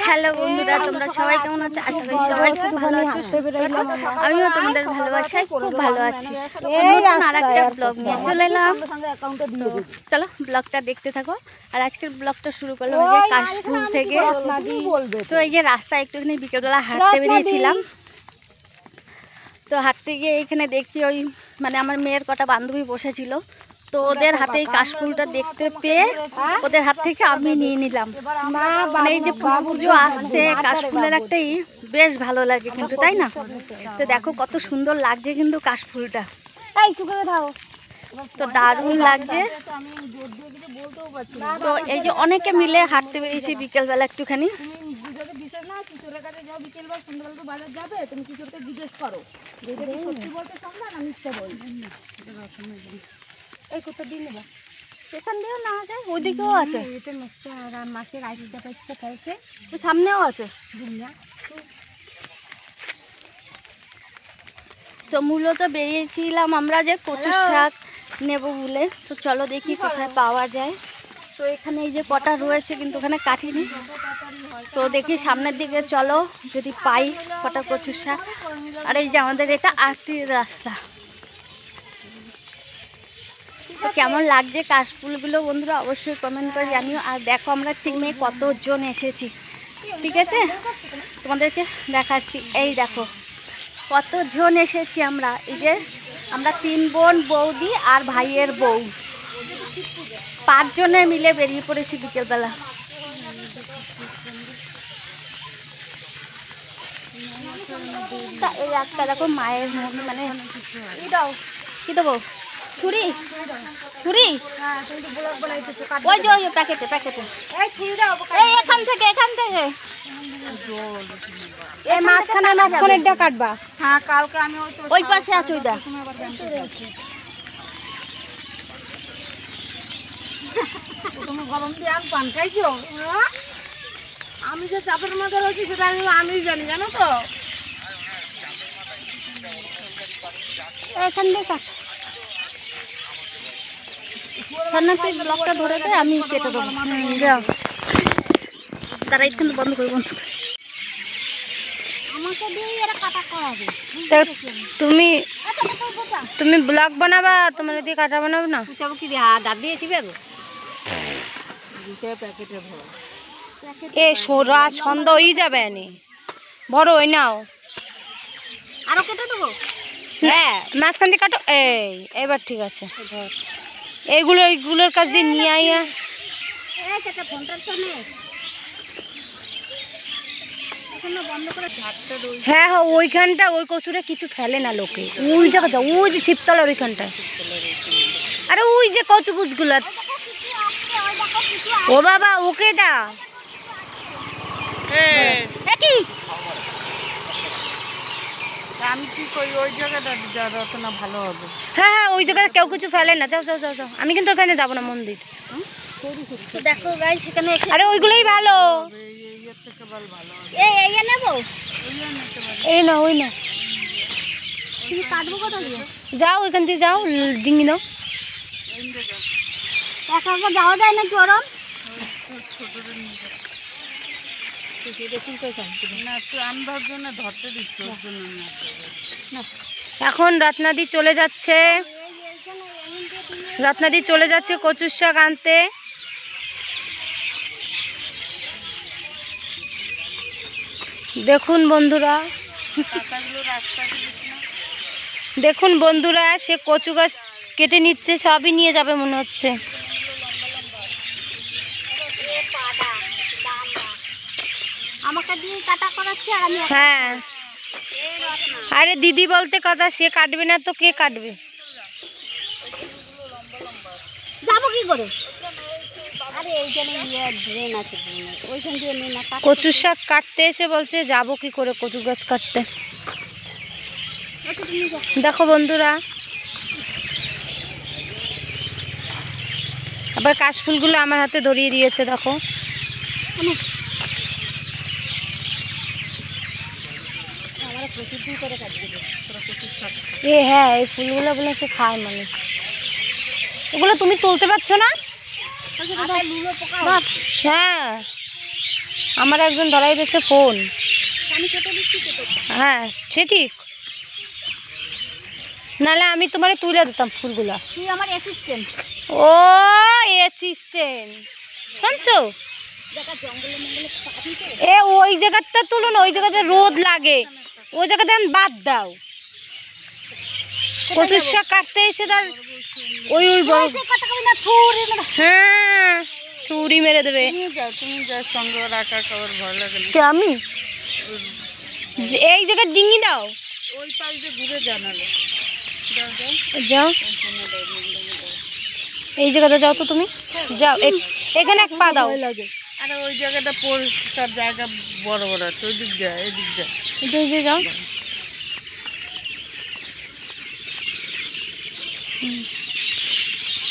Hello বন্ধুরা, তোমরা সবাই কেমন আছো? আশা করি সবাই খুব ভালো আছো, সুস্থ আছো। আমিও তোমাদের ভালোবাসায় খুব ভালো আছি। আর একটা ব্লগ নিয়ে চলে এলাম। চলো ব্লগটা দেখতে থাকো। আর আজকের ব্লগটা শুরু করলাম এই যে কাশফুল থেকে। তো এই যে রাস্তায় একটুখানি বিকেলবেলা হাঁটতে বেরিয়েছিলাম। তো হাঁটতে গিয়ে এখানে দেখি ওই মানে আমার মেয়ের কটা বান্ধবী বসেছিল। তো ওদের হাতে এই কাশফুলটা দেখতে পেয়ে ওদের হাত থেকে আমি নিয়ে নিলাম। মানে এই যে পুজো আসছে, কাশফুলের একটাই বেশ ভালো লাগে কিন্তু, তাই না? তো দেখো কত সুন্দর লাগছে কিন্তু কাশফুলটা, তো দারুণ লাগছে। তো এই যে অনেকে মিলে হাঁটতে বেরিয়েছি বিকেলবেলা একটুখানি। এখান দিয়েও না যায়, ওইদিকেও আছে, সামনেও আছে। তো মূলত বেরিয়েছিলাম আমরা যে কচুর শাক নেব বলে। তো চলো দেখি কোথায় পাওয়া যায়। তো এখানে এই যে কটা রয়েছে কিন্তু ওখানে কাটিনি। তো দেখি সামনের দিকে চলো যদি পাই কটা কচুর শাক। আর এই যে আমাদের এটা আরতির রাস্তা। তো কেমন লাগছে কাশফুলগুলো বন্ধুরা অবশ্যই কমেন্ট করে জানিও। আর দেখো আমরা ঠিক নেই কতজন এসেছি, ঠিক আছে? তোমাদেরকে দেখাচ্ছি, এই দেখো কতজন এসেছি আমরা। এই যে আমরা 3 বোন, বৌদি আর ভাইয়ের বউ, 5 জনে মিলে বেরিয়ে পড়েছি বিকেলবেলা। তা এই একটা দেখো মায়ের মানে কি দেবো, ছুরি ছুরি ওই যে ওই প্যাকেটে প্যাকেটে এখান থেকে এই মাঝখানেরটা কাটবা। হ্যাঁ কালকে আমি ওই পাশে আছি, ওইটা তুমি গরম দিয়ে আর পান খাইছো? আমি যে চাপের মধ্যে রয়েছি সেটা আমি জানি, জানো তো? এখান দিয়ে কাট না, তুই ব্লকটা ধরে দে, আমি কেটে দেবো। তারা কিন্তু বন্ধ করে আমাকে দিয়ে এরা কাটা করাবে। তুমি ব্লগ বানাবা, তোমার দিয়ে কাটা বানাবো না? পুচাবো কি দিয়ে দাঁত দিয়েছি বেগো প্যাকেটে ভরো। এ সোরা ছন্দ হয়ে যাবে নি, বড় ওই নাও আরো কেটে দেবো। হ্যাঁ মাঝখান দিয়ে কাটো। এবার ঠিক আছে, এইগুলোর কাছ দিয়ে নিয়ে আইয়া। হ্যাঁ হ্যাঁ ওইখানটা ওই কচুরে কিছু ফেলে না লোকে, ওই জায়গা যাও, ওই যে শিবতলার ওইখানটায়। আরে ওই যে কচু গুছগুলো, ও বাবা ওকে দাও। আমি কি করি ওই জায়গাটা যত না ভালো হবে। হ্যাঁ হ্যাঁ ওই জায়গায় কেউ কিছু ফেলে না, যাও যাও যাও যাও। আমি কিন্তু ওখানে যাবো না মন্দির। দেখো গাই সেখানে আরে ওইগুলোই ভালো। এই নেবো, এই না ওই না, তুমি কাটবো কোথা দিয়ে? যাও ওইখান দিয়ে যাও, ডিঙি নাও। একা একা যাওয়া যায় নাকি ওরম? এখন রত্নাদি চলে যাচ্ছে, কচুর শাক আনতে। দেখুন বন্ধুরা সে কচু গাছ কেটে নিচ্ছে, সবই নিয়ে যাবে মনে হচ্ছে। আমাকে দিয়ে কাটা করাচ্ছে আর আমি। হ্যাঁ আরে দিদি বলতে কথা, সে কাটবে না তো কে কাটবে? যাবো কি করে? আরে এইখানে ড্রেন আছে, ওইখান দিয়ে নিয়ে না। কচুর শাক কাটতে এসে বলছে যাবো কি করে কচু গাছ কাটতে। দেখো বন্ধুরা আবার কাশফুলগুলো আমার হাতে ধরিয়ে দিয়েছে, দেখো। হ্যাঁ এই ফুলগুলো বলে খায় মানুষ। ওগুলো তুমি তুলতে পারছো না? হ্যাঁ, আমার একজন ধরাই দিয়েছে ফোন। হ্যাঁ সে ঠিক, নাহলে আমি তোমার তুলে দিতাম ফুলগুলা। তুই আমার অ্যাসিস্ট্যান্ট। ও অ্যাসিস্ট্যান্ট, শুনছো? এ ওই জায়গাটা তুলো না, ওই জায়গাতে রোদ লাগে, ওই জায়গাতে বাদ দাও। কচুর শাক কাটতে এসে তার ওই ওই বড়, হ্যাঁ ছুরি মেরে দেবে। আমি এই জায়গায় ডিঙ্গি দাও, যাও এই জায়গাটা যাও তো তুমি, যাও এখানে এক পা দাও। আরে ওই জায়গাটা পরিষ্কার জায়গা বড় বড় আছে, ওই দিক যায়, এই দিক যায়, এদিক দিয়ে যাও।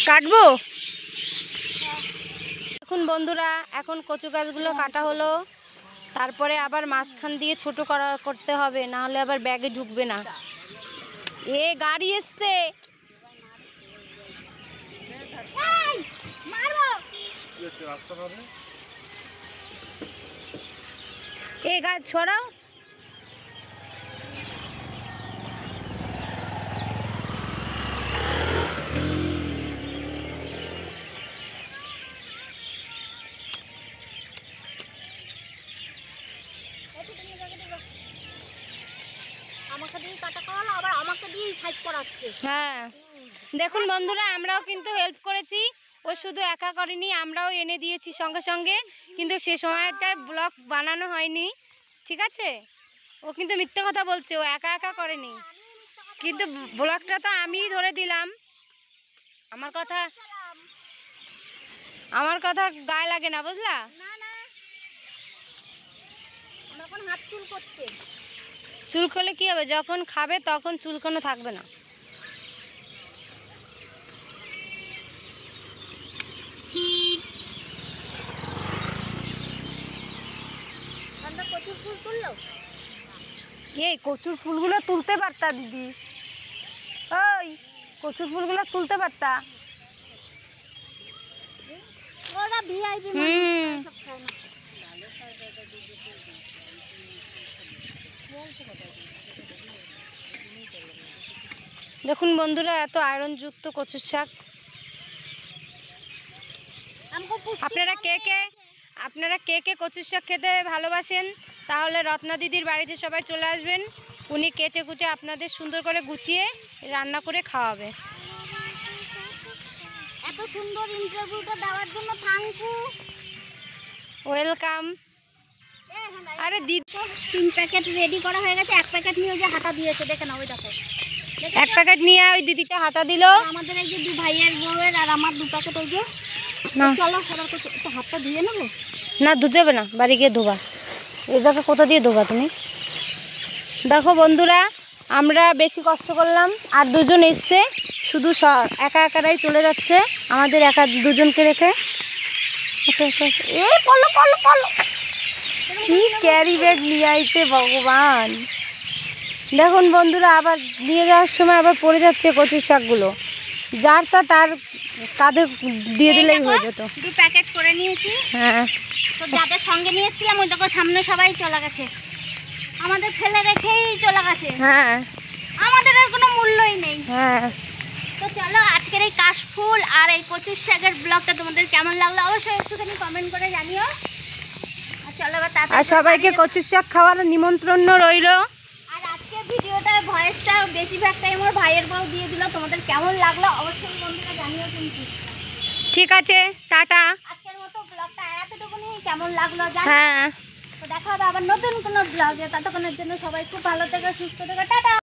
কাটবো এখন বন্ধুরা, এখন কচু গাছগুলো কাটা হলো, তারপরে আবার মাঝখান দিয়ে ছোট করতে হবে, না হলে আবার ব্যাগে ঢুকবে না। এ গাড়ি এসছে, এ গাছ ছড়াও। আমাকে দিয়ে কাটা করালো, আবার আমাকে দিয়ে সাইজ করাচ্ছে। হ্যাঁ দেখুন বন্ধুরা, আমরাও কিন্তু হেল্প করেছি, ও শুধু একা করেনি, আমরাও এনে দিয়েছি সঙ্গে সঙ্গে, কিন্তু সে সময়টায় ব্লগ বানানো হয়নি, ঠিক আছে? ও কিন্তু মিথ্যে কথা বলছে, ও একা একা করেনি, কিন্তু ব্লগটা তো আমিই ধরে দিলাম। আমার কথা গায়ে লাগে না, বুঝলা? এখন হাত চুল করছে। চুল করলে কি হবে, যখন খাবে তখন চুলকানো থাকবে না। কচুর ফুল তুললো, এই কচুর ফুলগুলো তুলতে পারতা দিদি, ওই কচুর ফুলগুলো তুলতে পারতা। ওরা ভিআইপি দেখুন বন্ধুরা, এত আয়রনযুক্ত কচুর শাক। আপনারা কে কে কচুর শাক খেতে ভালোবাসেন, তাহলে রত্না দিদির বাড়িতে সবাই চলে আসবেন, উনি কেটে কুটে আপনাদের সুন্দর করে গুছিয়ে রান্না করে খাওয়াবে। এত সুন্দর ইন্টারভিউটা দেওয়ার জন্য থ্যাংক ইউ, ওয়েলকাম। আরে দিদি 3 প্যাকেট রেডি করা হয়ে গেছে, 1 প্যাকেট নিয়ে ওই যে হাঁটা দিয়েছে, দেখে না ওই দেখো, 1 প্যাকেট নিয়ে ওই দিদিটা হাঁটা দিল। আমাদের এই যে 2 ভাইয়ের বউয়ের আর আমার 2 প্যাকেট, ওই যে চলো সবার তো হাতটা ধুয়ে নেবো। না ধুতে হবে না, বাড়ি গিয়ে ধোবা। এই জায়গা কোথা দিয়ে ধোবা তুমি? দেখো বন্ধুরা, আমরা বেশি কষ্ট করলাম, আর দুজন এসছে, শুধু একা একারাই চলে যাচ্ছে আমাদের, একা দুজনকে রেখে। আচ্ছা আচ্ছা, এ পলো পলো পলো, কি ক্যারি ব্যাগ নিয়ে আইছে ভগবান। দেখুন বন্ধুরা, আবার নিয়ে যাওয়ার সময় আবার পড়ে যাচ্ছে কচুর শাকগুলো, যার তার কাঁধে দিয়ে দিলেই হয়ে যেত। 2 প্যাকেট করে নিয়েছি। হ্যাঁ, তো যাদের সঙ্গে নিয়েছিলাম ওই দেখো সামনে সবাই চলে গেছে, আমাদের ফেলে রেখেই চলে গেছে। হ্যাঁ আমাদের আর কোনো মূল্যই নেই। হ্যাঁ, তো চলো আজকের এই কাশফুল আর এই কচুর শাকের ব্লগটা তোমাদের কেমন লাগলো অবশ্যই একটুখানি কমেন্ট করে জানিও। আর চলো এবার আর সবাইকে কচুর শাক খাওয়ার নিমন্ত্রণ রইল। আর আজকে ভিডিওটা ভয়েসটা বেশিরভাগটাই আমার ভাইয়ের বউ দিয়ে দিল, তোমাদের কেমন লাগলো অবশ্যই বন্ধুরা জানিও কিন্তু। ঠিক আছে, টাটা। আজকের মতো ব্লগটা এতটুকুনি, কেমন লাগলো জানো। হ্যাঁ, তো দেখা হবে আবার নতুন কোনো ব্লগে, ততক্ষণের জন্য সবাই খুব ভালো থেকো, সুস্থ থেকো, টাটা।